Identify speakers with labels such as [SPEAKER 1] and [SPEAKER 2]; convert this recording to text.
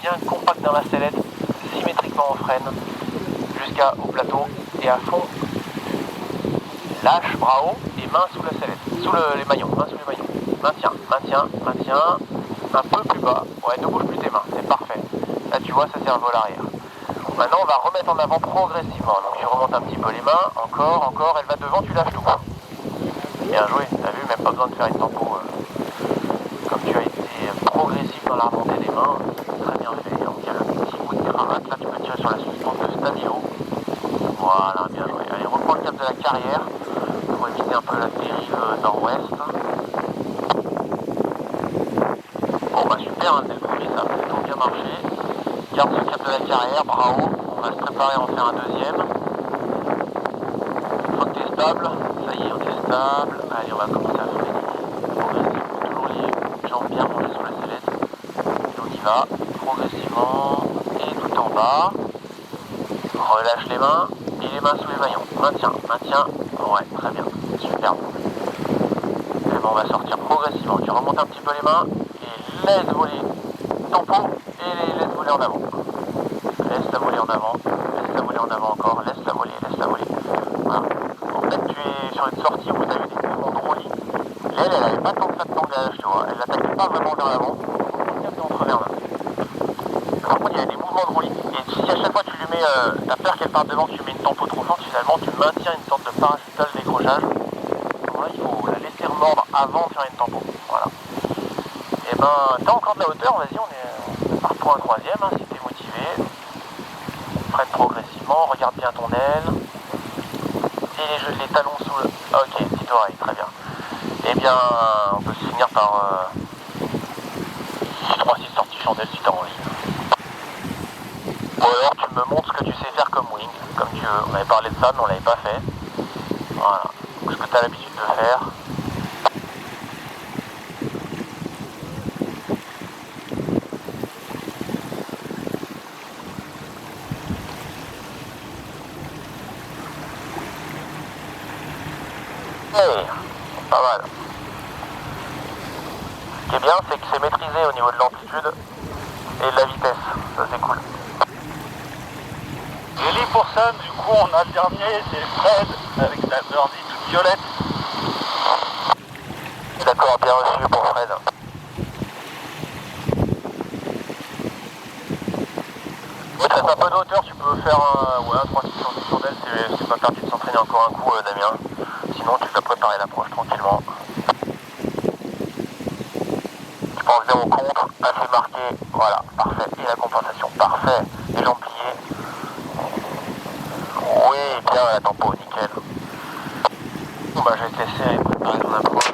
[SPEAKER 1] bien compact dans la sellette, symétriquement on freine, jusqu'au plateau et à fond. Lâche, bras haut et main sous la sellette, sous les maillons, main sous les maillons. Maintiens, maintiens, maintiens, un peu plus bas. Ouais, ne bouge plus tes mains, c'est parfait. Là tu vois, ça c'est un vol arrière. Maintenant on va remettre en avant progressivement. Donc tu remontes un petit peu les mains, encore, elle va devant, tu lâches tout. Bien joué, t'as vu, même pas besoin de faire une tempo. Comme tu as été progressif dans la remontée des mains, très bien fait. Donc il y a le petit bout de cravate, là tu peux tirer sur la suspente de stabilo. Voilà, bien joué. Allez, reprends le cap de la carrière pour éviter un peu la dérive nord-ouest. Bon bah super, hein, dès le premier ça a plutôt bien marché. Garde ce cap de la carrière, bras haut. On va se préparer à en faire un deuxième. Une fois que tu es stable, ça y est, on est stable. Allez, on va commencer à freiner. Progressivement, toujours les jambes bien rangées sur la sellette. Et on y va, progressivement, et tout en bas. Relâche les mains, et les mains sous les maillons. Maintiens, maintiens. Ouais, très bien, superbe. Et bon, on va sortir progressivement. Tu remontes un petit peu les mains, et laisse voler ton pot, et laisse voler en avant. Laisse-la voler en avant, laisse-la voler en avant encore, laisse-la voler, laisse-la voler. Voilà. En fait, tu es sur une sortie où tu as eu des mouvements de roulis. Elle n'avait pas tant que ça de tangage, tu vois. Elle n'attaquait pas vraiment vers l'avant. Par contre, il y avait des mouvements de roulis. Et si à chaque fois tu lui mets, t'as peur qu'elle parte devant, tu mets une tempo trop forte, finalement tu maintiens une sorte de parachutage décrochage. Donc là, il faut la laisser remordre avant de faire une tempo. Voilà. Et ben, t'as encore de la hauteur, vas-y, on part pour un troisième, hein, si t'es motivé. Freine progressivement, regarde bien ton aile. Et les talons sous le... Ok, petite oreille, très bien. Eh bien, on peut se finir par 3-6 sorties chandelles si t'as envie. Ou alors tu me montres ce que tu sais faire comme wing, comme tu veux. On avait parlé de ça, mais on l'avait pas fait. Voilà. Donc, ce que tu as l'habitude de faire. Hey, pas mal. Ce qui est bien, c'est que c'est maîtrisé au niveau de l'amplitude et de la vitesse. Ça, c'est cool.
[SPEAKER 2] Ready pour Sam, du coup on a le dernier, c'est Fred avec sa birdie toute violette.
[SPEAKER 1] D'accord, bien reçu pour Fred. Ouais, t'as un peu de hauteur, tu peux faire un 3-6 sur du chandelle, c'est pas perdu de s'entraîner encore un coup, Damien. Sinon, tu vas préparer l'approche tranquillement. Tu penses bien au contre, assez marqué, voilà, parfait. Et la compensation, parfait. Les jambes pliées. Oui, bien la tempo, nickel. Bon bah je vais te laisser préparer ton approche.